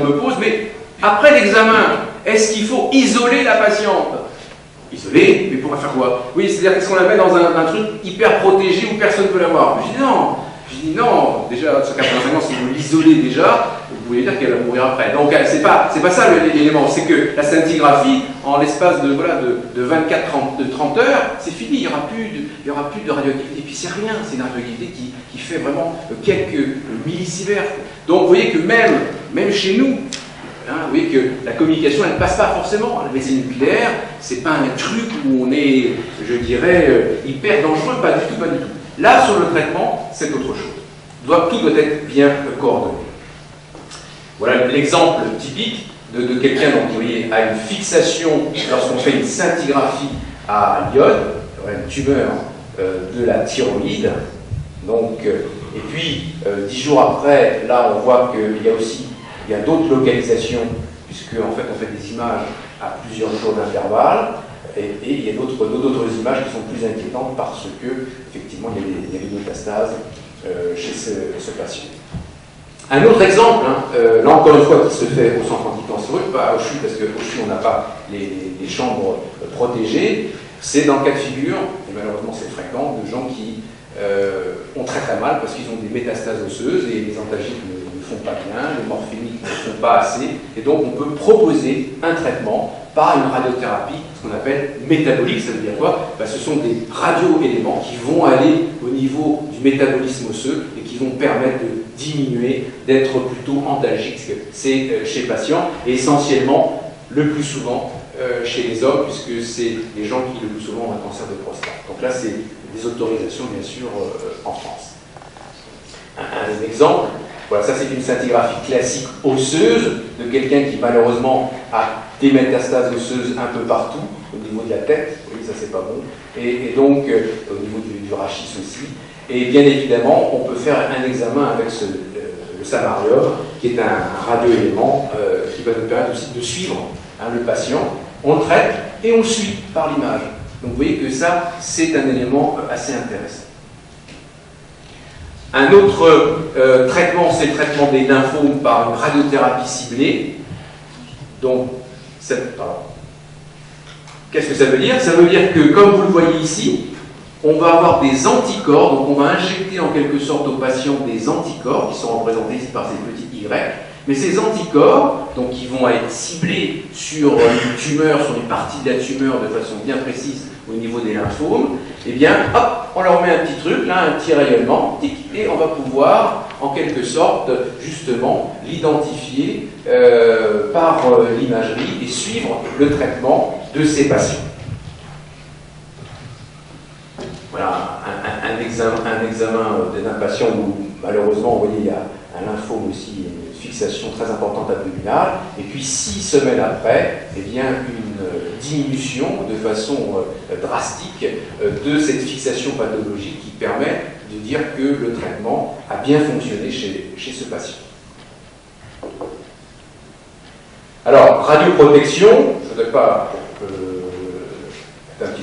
qu'on me pose, mais après l'examen, est-ce qu'il faut isoler la patiente? Isoler, mais pour faire quoi? Oui, c'est-à-dire qu'est-ce qu'on la met dans un truc hyper protégé où personne ne peut la voir? Je dis non. Je dis non, déjà, ce 85 ans, si vous l'isolez déjà, vous pouvez dire qu'elle va mourir après. Donc, c'est pas ça l'élément, c'est que la scintigraphie, en l'espace de 30 heures, c'est fini, il n'y aura plus de radioactivité. Et puis, c'est rien, c'est une radioactivité qui fait vraiment quelques millisieverts. Donc, vous voyez que même chez nous, vous voyez que la communication, elle ne passe pas forcément. La médecine nucléaire, c'est pas un truc où on est, je dirais, hyper dangereux, pas du tout. Là, sur le traitement, c'est autre chose. Tout doit être bien coordonné. Voilà l'exemple typique de quelqu'un qui, vous voyez, a une fixation lorsqu'on fait une scintigraphie à l'iode, une tumeur de la thyroïde. Donc, et puis, 10 jours après, là, on voit qu'il y a d'autres localisations, puisque en fait, on fait des images à plusieurs jours d'intervalle. Et il y a d'autres images qui sont plus inquiétantes parce que, effectivement, il y a des métastases chez ce patient. Un autre exemple, là encore une fois, qui se fait au centre anticancéreux, pas au CHU, parce qu'au CHU, on n'a pas les chambres protégées, c'est dans le cas de figure, et malheureusement c'est fréquent, de gens qui ont très mal parce qu'ils ont des métastases osseuses et les antalgiques ne font pas bien, les morphiniques ne font pas assez, et donc on peut proposer un traitement par une radiothérapie, ce qu'on appelle métabolique. Ça veut dire quoi? Ce sont des radioéléments qui vont aller au niveau du métabolisme osseux et qui vont permettre de diminuer, d'être plutôt antalgique. C'est chez les patients et essentiellement, le plus souvent, chez les hommes, puisque c'est les gens qui le plus souvent ont un cancer de prostate. Donc là, c'est des autorisations, bien sûr, en France. Un exemple, voilà, ça c'est une scintigraphie classique osseuse de quelqu'un qui malheureusement a des métastases osseuses un peu partout, au niveau de la tête, oui, ça c'est pas bon, et donc au niveau du rachis aussi. Et bien évidemment, on peut faire un examen avec le samarium, qui est un radioélément qui va nous permettre aussi de suivre le patient. On le traite et on le suit par l'image. Donc vous voyez que ça, c'est un élément assez intéressant. Un autre traitement, c'est le traitement des lymphomes par une radiothérapie ciblée. Donc, qu'est-ce que ça veut dire? Ça veut dire que, comme vous le voyez ici, on va avoir des anticorps, donc on va injecter en quelque sorte aux patients des anticorps qui sont représentés ici par ces petits Y. Mais ces anticorps, donc qui vont être ciblés sur une tumeur, sur une partie de la tumeur de façon bien précise au niveau des lymphomes, eh bien, hop, on leur met un petit truc, là, un petit rayonnement, tic, et on va pouvoir, en quelque sorte, justement, l'identifier par l'imagerie et suivre le traitement de ces patients. Voilà un examen d'un patient où, malheureusement, vous voyez, il y a un lymphome aussi, une fixation très importante abdominale, et puis 6 semaines après, eh bien, une diminution de façon drastique de cette fixation pathologique qui permet de dire que le traitement a bien fonctionné chez ce patient. Alors, radioprotection, je ne voudrais pas...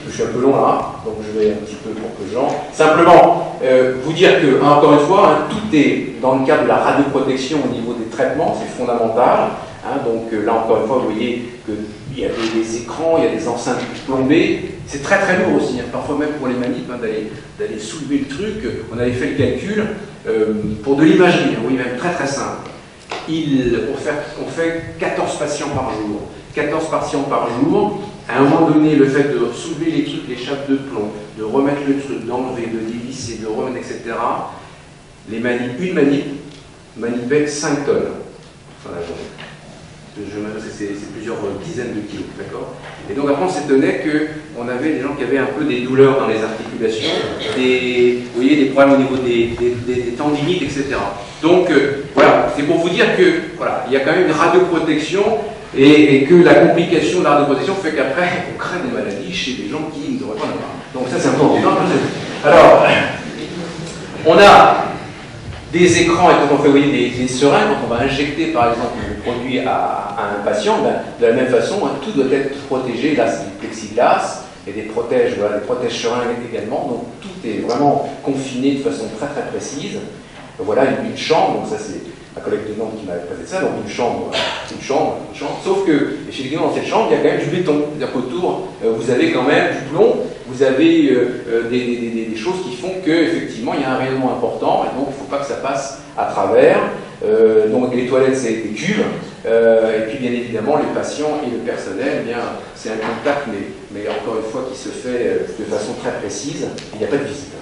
je suis un peu long là, donc je vais un petit peu pour que Jean. Simplement, vous dire que, encore une fois, tout est dans le cadre de la radioprotection au niveau des traitements, c'est fondamental. Donc là, encore une fois, vous voyez qu'il y a des écrans, il y a des enceintes plombées. C'est très très lourd aussi, parfois même pour les manips, d'aller soulever le truc. On avait fait le calcul pour de l'imagerie, oui, même très très simple. On fait 14 patients par jour. 14 patients par jour. À un moment donné, le fait de soulever les trucs, les chapes de plomb, de remettre le truc, d'enlever, de dévisser, de remettre, etc., une manip manipait 5 tonnes dans la journée. C'est plusieurs dizaines de kilos, d'accord? Et donc après, on s'étonnait qu'on avait des gens qui avaient un peu des douleurs dans les articulations, vous voyez, des problèmes au niveau des tendinites, etc. Donc, voilà, c'est pour vous dire que, voilà, il y a quand même une radioprotection et que la complication de la radioprotection fait qu'après, on craint des maladies chez des gens qui ne devraient pas en avoir. Donc ça, c'est important. Alors, on a des écrans, et quand on fait, vous voyez, des seringues, quand on va injecter, par exemple, le produit à un patient, de la même façon, tout doit être protégé. Là, c'est du plexiglas, et des protèges, voilà, des protèges seringues également. Donc, tout est vraiment confiné de façon très très précise. Voilà une chambre, donc ça c'est ma collègue de Nantes qui m'avait présenté ça, donc une chambre, sauf que effectivement dans cette chambre, il y a quand même du béton, c'est-à-dire qu'autour, vous avez quand même du plomb, vous avez des choses qui font qu'effectivement il y a un rayonnement important, et donc il ne faut pas que ça passe à travers. Donc les toilettes, c'est des cuves, et puis bien évidemment les patients et le personnel, eh bien c'est un contact, mais encore une fois qui se fait de façon très précise, il n'y a pas de visite.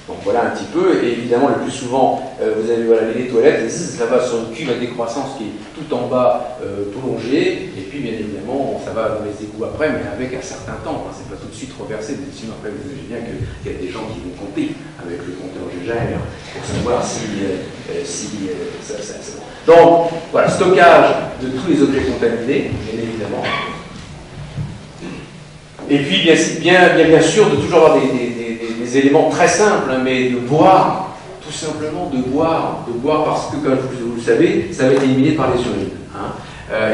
Donc voilà un petit peu, et évidemment le plus souvent, vous avez voilà, les toilettes, ça va sur une cuve à décroissance qui est tout en bas prolongée, et puis bien évidemment ça va dans les égouts après, mais avec un certain temps, hein, c'est pas tout de suite reversé, mais sinon après vous imaginez bien qu'il y a des gens qui vont compter avec le compteur Gégère pour savoir si ça. Donc voilà, stockage de tous les objets contaminés, bien évidemment. Et puis bien sûr de toujours avoir des éléments très simples, hein, mais de boire, tout simplement de boire parce que, comme vous le savez, ça va être éliminé par les urines. Hein.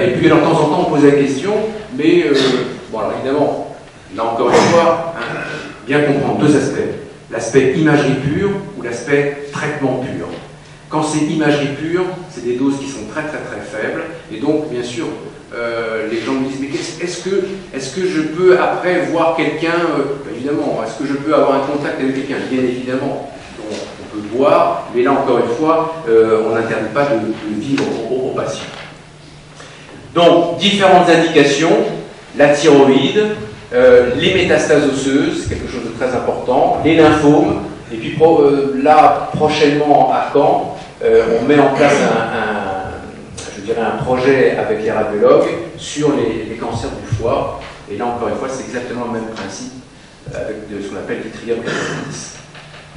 Et puis, alors, de temps en temps, on pose la question, mais, bon, alors évidemment, là encore une fois, hein, bien comprendre deux aspects. L'aspect imagerie pure ou l'aspect traitement pur. Quand c'est imagerie pure, c'est des doses qui sont très très très faibles, et donc, bien sûr, les gens me disent, mais est-ce que je peux après voir quelqu'un, évidemment, est-ce que je peux avoir un contact avec quelqu'un? Bien évidemment, on peut voir, mais là encore une fois, on n'interdit pas de vivre aux patients. Donc, différentes indications, la thyroïde, les métastases osseuses, c'est quelque chose de très important, les lymphomes, et puis là, prochainement à Caen, on met en place un projet avec les radiologues sur les cancers du foie. Et là, encore une fois, c'est exactement le même principe avec ce qu'on appelle l'itrium 90.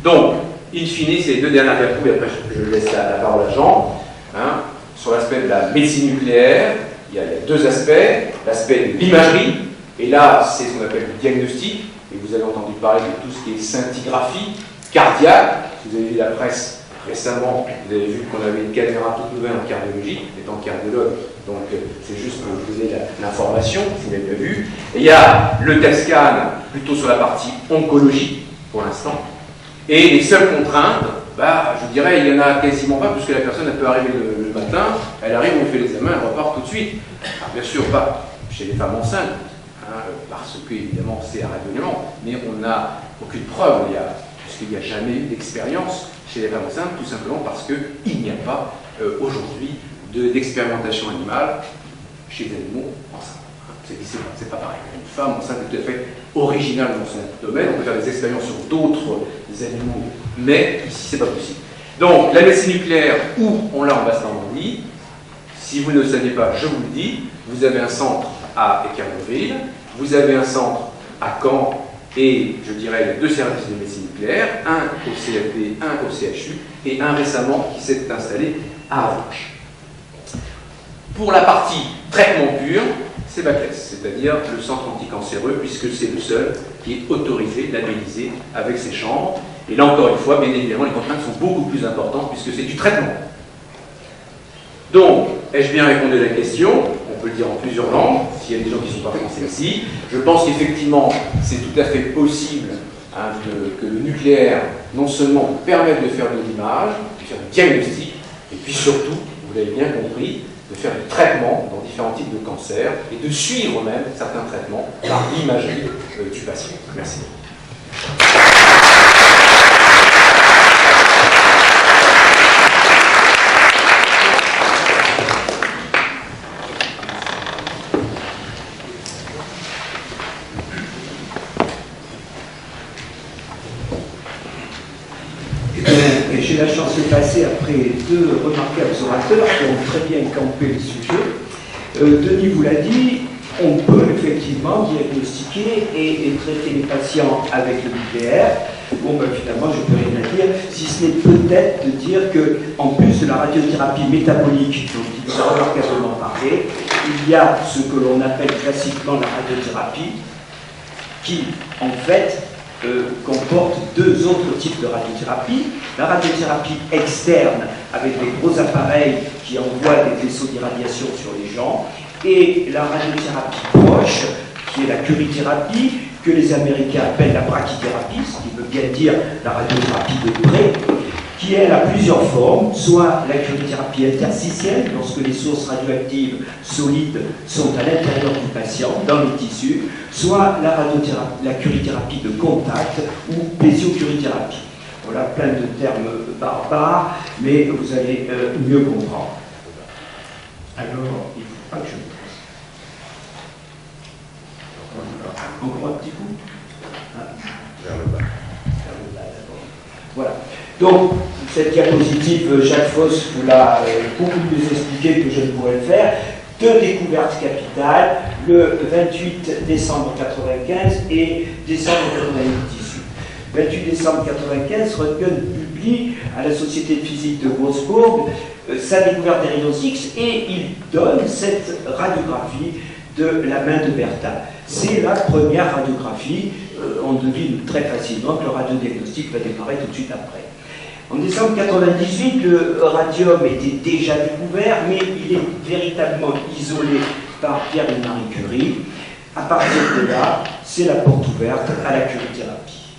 Donc, in fine, c'est les deux dernières diapositives, et après je laisse la parole à Jean. Hein. Sur l'aspect de la médecine nucléaire, il y a deux aspects. L'aspect de l'imagerie, et là, c'est ce qu'on appelle le diagnostic. Et vous avez entendu parler de tout ce qui est scintigraphie cardiaque. Vous avez vu la presse récemment, vous avez vu qu'on avait une caméra toute nouvelle en cardiologie, étant cardiologue, donc c'est juste pour vous donner l'information, si vous l'avez bien vu. Et il y a le TET scan plutôt sur la partie oncologie, pour l'instant. Et les seules contraintes, je dirais, il n'y en a quasiment pas, puisque la personne elle peut arriver le matin, elle arrive, on fait l'examen, elle repart tout de suite. Alors, bien sûr, pas chez les femmes enceintes, hein, parce que, évidemment, c'est un radiognement, mais on n'a aucune preuve, puisqu'il n'y a jamais eu d'expérience chez les femmes enceintes, tout simplement parce qu'il n'y a pas aujourd'hui d'expérimentation animale chez les animaux enceintes. C'est pas pareil. Une femme enceinte est tout à fait originale dans son domaine, on peut faire des expériences sur d'autres animaux, mais ici c'est pas possible. Donc la médecine nucléaire, où on l'a en Basse-Normandie, si vous ne le savez pas, je vous le dis, vous avez un centre à Équerre-Neuville, vous avez un centre à Caen, et je dirais il y a deux services de médecine nucléaire, un au CLP, un au CHU, et un récemment qui s'est installé à Avranches. Pour la partie traitement pur, c'est BACLES, c'est-à-dire le centre anticancéreux, puisque c'est le seul qui est autorisé, labellisé avec ses chambres. Et là encore une fois, bien évidemment, les contraintes sont beaucoup plus importantes puisque c'est du traitement. Donc, ai-je bien répondu à la question? On peut le dire en plusieurs langues, s'il y a des gens qui ne sont pas français ici. Je pense qu'effectivement, c'est tout à fait possible que le nucléaire, non seulement permette de faire de l'image, de faire du diagnostic, et puis surtout, vous l'avez bien compris, de faire du traitement dans différents types de cancers et de suivre même certains traitements par l'imagerie du patient. Merci. J'ai la chance de passer après deux remarquables orateurs qui ont très bien campé le sujet. Denis vous l'a dit, on peut effectivement diagnostiquer et traiter les patients avec le nucléaire. Bon, finalement, je ne peux rien dire, si ce n'est peut-être de dire qu'en plus de la radiothérapie métabolique, dont il nous a remarquablement parlé, il y a ce que l'on appelle classiquement la radiothérapie, qui, en fait, comporte deux autres types de radiothérapie. La radiothérapie externe, avec des gros appareils qui envoient des vaisseaux d'irradiation sur les gens, et la radiothérapie proche, qui est la curithérapie, que les Américains appellent la brachythérapie, ce qui veut bien dire la radiothérapie de près, qui elle a plusieurs formes, soit la curithérapie interstitielle, lorsque les sources radioactives solides sont à l'intérieur du patient, dans les tissus, soit la curithérapie de contact ou pésiocurithérapie. Voilà, plein de termes barbares, mais vous allez mieux comprendre. Alors, il ne faut pas que je me trompe. Encore un petit coup. Vers le bas. Vers le bas d'abord. Voilà. Donc, cette diapositive, Jacques Foss vous l'a beaucoup mieux expliqué que je ne pourrais le faire. Deux découvertes capitales, le 28 décembre 1995 et décembre 1998. 28 décembre 1995, Röntgen publie à la Société de physique de Wolfsburg sa découverte des rayons X et il donne cette radiographie de la main de Bertha. C'est la première radiographie. On devine très facilement que le radiodiagnostic va démarrer tout de suite après. En décembre 1998, le radium était déjà découvert, mais il est véritablement isolé par Pierre et Marie Curie. À partir de là, c'est la porte ouverte à la curithérapie.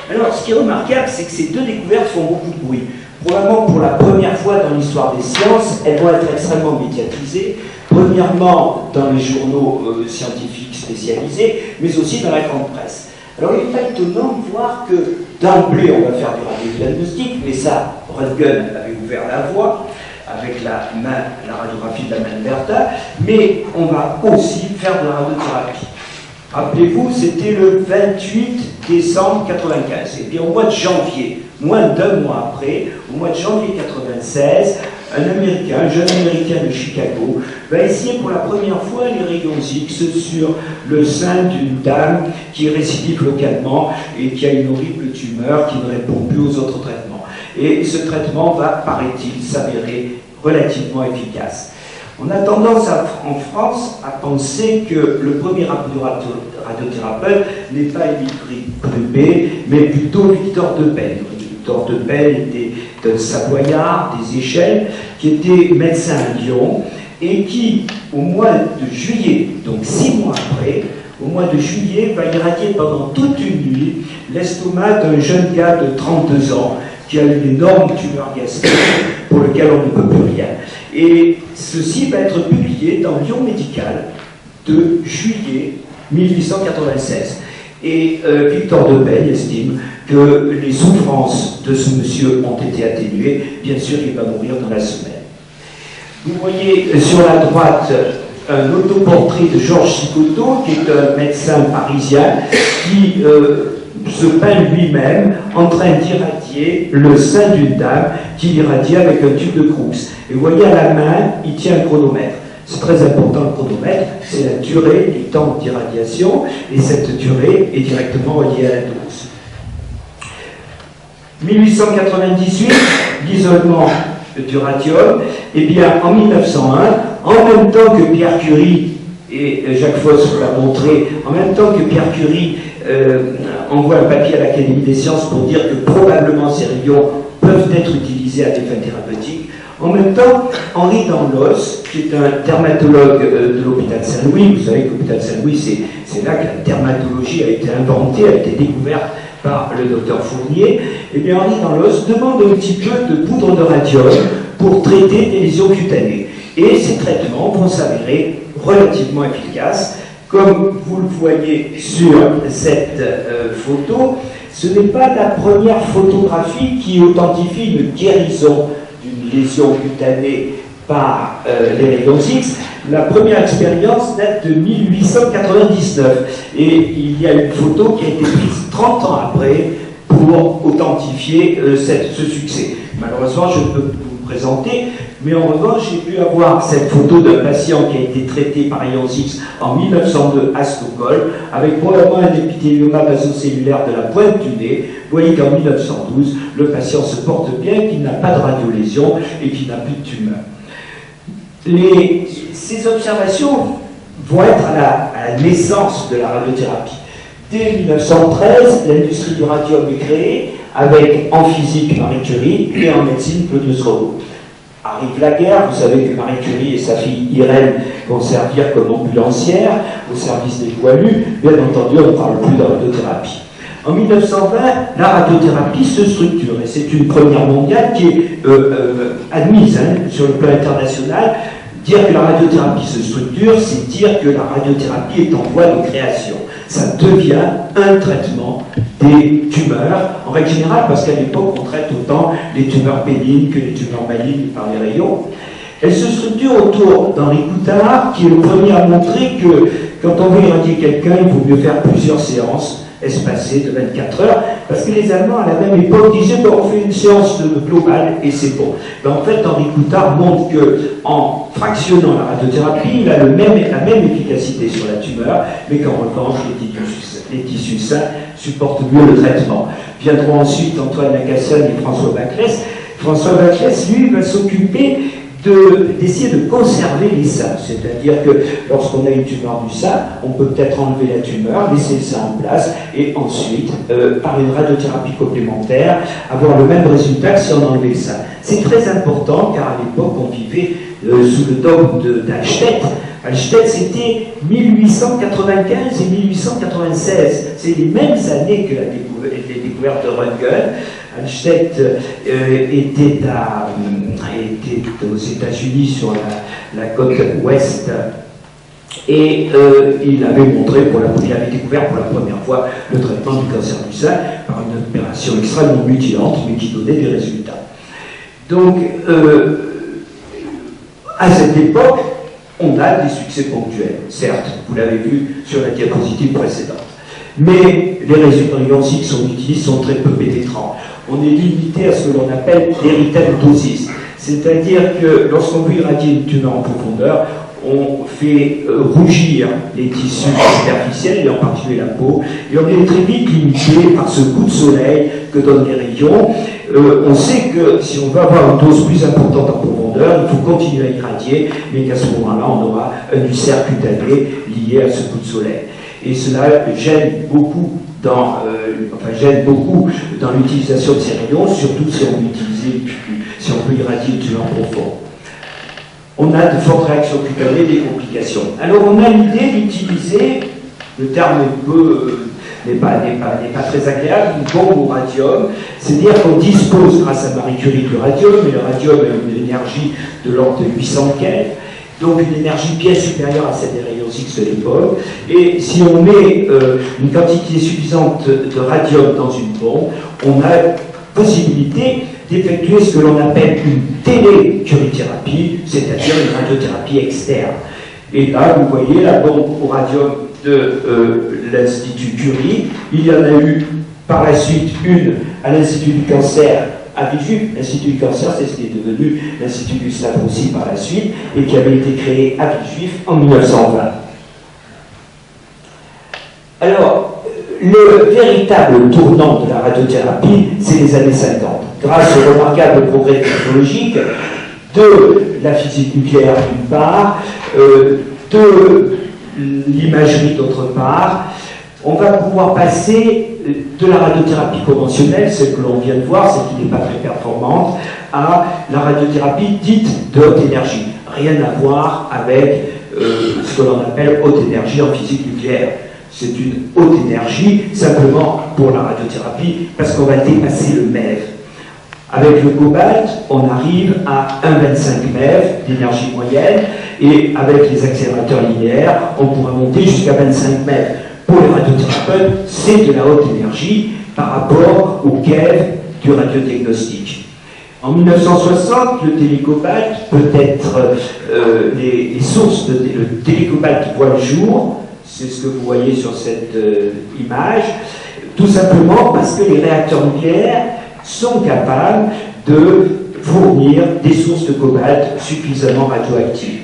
Alors, ce qui est remarquable, c'est que ces deux découvertes font beaucoup de bruit. Probablement pour la première fois dans l'histoire des sciences, elles vont être extrêmement médiatisées. Premièrement, dans les journaux scientifiques spécialisés, mais aussi dans la grande presse. Alors, il n'est pas étonnant de voir que d'emblée, on va faire du radiodiagnostic, mais ça, Röntgen avait ouvert la voie avec la radiographie de la main de Bertha, mais on va aussi faire de la radiothérapie. Rappelez-vous, c'était le 28 décembre 1995. Et bien au mois de janvier, moins d'un mois après, au mois de janvier 1996, un jeune Américain de Chicago, va essayer pour la première fois les rayons X sur le sein d'une dame qui récidive localement et qui a une horrible tumeur qui ne répond plus aux autres traitements. Et ce traitement va, paraît-il, s'avérer relativement efficace. On a tendance en France à penser que le premier radiothérapeute n'est pas Émile Grubé, mais plutôt Victor Depel. Victor Depel était d'un Savoyard, des Échelles, qui était médecin à Lyon et qui, au mois de juillet, donc 6 mois après, au mois de juillet, va irradier pendant toute une nuit l'estomac d'un jeune gars de 32 ans qui a une énorme tumeur gastrique pour lequel on ne peut plus rien. Et ceci va être publié dans Lyon Médical de juillet 1896. Et Victor Depel estime que les souffrances de ce monsieur ont été atténuées. Bien sûr, il va mourir dans la semaine. Vous voyez sur la droite un autoportrait de Georges Sicoto, qui est un médecin parisien, qui se peint lui-même en train d'irradier le sein d'une dame qu'il irradie avec un tube de Crookes. Et vous voyez à la main, il tient un chronomètre. C'est très important le chronomètre, c'est la durée du temps d'irradiation, et cette durée est directement reliée à la dose. 1898, l'isolement du radium, et bien en 1901, en même temps que Pierre Curie, et Jacques Foss vous l'a montré, en même temps que Pierre Curie envoie un papier à l'Académie des sciences pour dire que probablement ces rayons peuvent être utilisés à des fins thérapeutiques. En même temps, Henri Danlos, qui est un dermatologue de l'hôpital Saint-Louis, vous savez que l'hôpital Saint-Louis, c'est là que la dermatologie a été inventée, a été découverte par le docteur Fournier, et bien Henri Danlos demande un petit peu de poudre de radium pour traiter des lésions cutanées. Et ces traitements vont s'avérer relativement efficaces. Comme vous le voyez sur cette photo, ce n'est pas la première photographie qui authentifie une guérison d'une lésion cutanée par les rayons X. La première expérience date de 1899 et il y a une photo qui a été prise 30 ans après pour authentifier ce succès. Malheureusement, je ne peux pas vous présenter, mais en revanche, j'ai pu avoir cette photo d'un patient qui a été traité par rayons X en 1902 à Stockholm, avec probablement un épithélioma vasocellulaire de la pointe du nez. Vous voyez qu'en 1912, le patient se porte bien, qu'il n'a pas de radiolésion et qu'il n'a plus de tumeur. Ces observations vont être à la naissance de la radiothérapie. Dès 1913, l'industrie du radium est créée, avec en physique Marie Curie et en médecine Claudius Renaud. Arrive la guerre, vous savez que Marie Curie et sa fille Irène vont servir comme ambulancières au service des poilus. Bien entendu, on ne parle plus de radiothérapie. En 1920, la radiothérapie se structure, et c'est une première mondiale qui est admise sur le plan international. Dire que la radiothérapie se structure, c'est dire que la radiothérapie est en voie de création. Ça devient un traitement des tumeurs, en règle générale, parce qu'à l'époque, on traite autant les tumeurs bénignes que les tumeurs malignes par les rayons. Elle se structure autour d'Henri Coutard, qui est le premier à montrer que quand on veut irradier quelqu'un, il vaut mieux faire plusieurs séances espacées de 24 heures, parce que les Allemands, à la même époque, disaient ben, on fait une séance globale et c'est bon. Ben, en fait, Henri Coutard montre qu'en fractionnant la radiothérapie, il a la même efficacité sur la tumeur, mais qu'en revanche, les tissus sains supportent mieux le traitement. Viendront ensuite Antoine Lacassonne et François Baclès. François Baclès, lui, va s'occuper d'essayer de conserver les seins. C'est-à-dire que lorsqu'on a une tumeur du sein, on peut peut-être enlever la tumeur, laisser le sein en place, et ensuite, par une radiothérapie complémentaire, avoir le même résultat que si on enlevait le sein. C'est très important, car à l'époque, on vivait sous le dogme d'Alstedt. Alstedt, c'était 1895 et 1896. C'est les mêmes années que les découvertes de Röntgen. Alstedt était aux États-Unis sur la côte ouest et il avait découvert pour la première fois le traitement du cancer du sein par une opération extrêmement mutilante mais qui donnait des résultats. Donc à cette époque, on a des succès ponctuels, certes, vous l'avez vu sur la diapositive précédente. Mais les rayons X qu'on utilise sont très peu pénétrants. On est limité à ce que l'on appelle l'érythematosis. C'est-à-dire que lorsqu'on veut irradier une tumeur en profondeur, on fait rougir les tissus superficiels, et en particulier la peau, et on est très vite limité par ce coup de soleil que donnent les rayons. On sait que si on veut avoir une dose plus importante en profondeur, il faut continuer à irradier, mais qu'à ce moment-là, on aura un ulcère cutané lié à ce coup de soleil. Et cela gêne beaucoup dans l'utilisation de ces rayons, surtout si on peut irradier une tumeur profonde. On a de fortes réactions cutanées, des complications. Alors on a l'idée d'utiliser, le terme n'est pas très agréable, une bombe au radium, c'est-à-dire qu'on dispose grâce à Marie Curie du radium, mais le radium a une énergie de l'ordre de 800 kelvin, donc une énergie bien supérieure à celle des rayons X de l'époque, et si on met une quantité suffisante de radium dans une bombe, on a possibilité d'effectuer ce que l'on appelle une télécurithérapie, c'est-à-dire une radiothérapie externe. Et là, vous voyez la bombe au radium de l'Institut Curie. Il y en a eu par la suite une à l'Institut du cancer à Villejuif. L'Institut du cancer, c'est ce qui est devenu l'Institut Gustave Roussy par la suite, et qui avait été créé à Villejuif en 1920. Alors, le véritable tournant de la radiothérapie, c'est les années 50. Grâce au remarquable progrès technologique de la physique nucléaire d'une part, de l'imagerie d'autre part, on va pouvoir passer de la radiothérapie conventionnelle, celle que l'on vient de voir, celle qui n'est pas très performante, à la radiothérapie dite de haute énergie. Rien à voir avec ce que l'on appelle haute énergie en physique nucléaire. C'est une haute énergie simplement pour la radiothérapie parce qu'on va dépasser le MeV. Avec le cobalt, on arrive à 1,25 MeV d'énergie moyenne, et avec les accélérateurs linéaires, on pourra monter jusqu'à 25 MeV. Pour les radiothérapeutes, c'est de la haute énergie par rapport au keV du radiodiagnostic. En 1960, le télécobalt les sources le télécobalt voit le jour, c'est ce que vous voyez sur cette image, tout simplement parce que les réacteurs nucléaires sont capables de fournir des sources de cobalt suffisamment radioactives.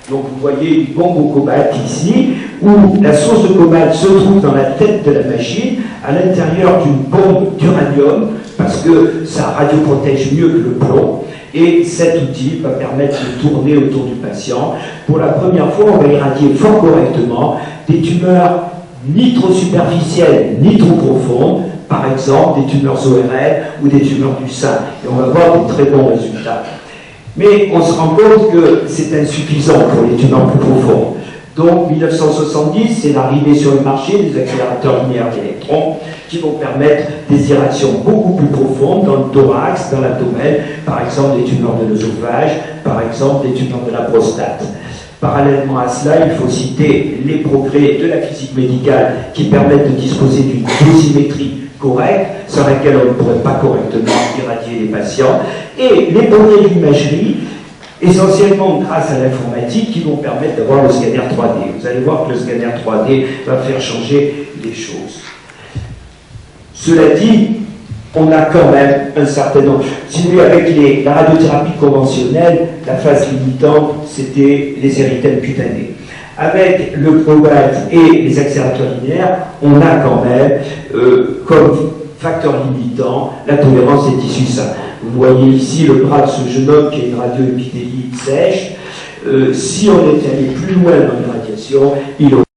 Donc vous voyez une bombe au cobalt ici, où la source de cobalt se trouve dans la tête de la machine, à l'intérieur d'une bombe d'uranium, parce que ça radioprotège mieux que le plomb, et cet outil va permettre de tourner autour du patient. Pour la première fois, on va irradier fort correctement des tumeurs ni trop superficielles, ni trop profondes, par exemple des tumeurs ORL ou des tumeurs du sein, et on va avoir des très bons résultats. Mais on se rend compte que c'est insuffisant pour les tumeurs plus profondes. Donc 1970, c'est l'arrivée sur le marché des accélérateurs linéaires d'électrons, qui vont permettre des irradiations beaucoup plus profondes dans le thorax, dans l'abdomen, par exemple des tumeurs de l'œsophage, par exemple des tumeurs de la prostate. Parallèlement à cela, il faut citer les progrès de la physique médicale qui permettent de disposer d'une dosimétrie correcte, sans laquelle on ne pourrait pas correctement irradier les patients, et les progrès de l'imagerie, essentiellement grâce à l'informatique, qui vont permettre d'avoir le scanner 3D. Vous allez voir que le scanner 3D va faire changer les choses. Cela dit, on a quand même un certain nombre. Si vous voulez, avec la radiothérapie conventionnelle, la phase limitante, c'était les érythèmes cutanés. Avec le probate et les accélérateurs linéaires, on a quand même comme facteur limitant la tolérance des tissus sains. Vous voyez ici le bras de ce jeune homme qui a une radioépithéliite sèche. Si on était allé plus loin dans l'irradiation, il aurait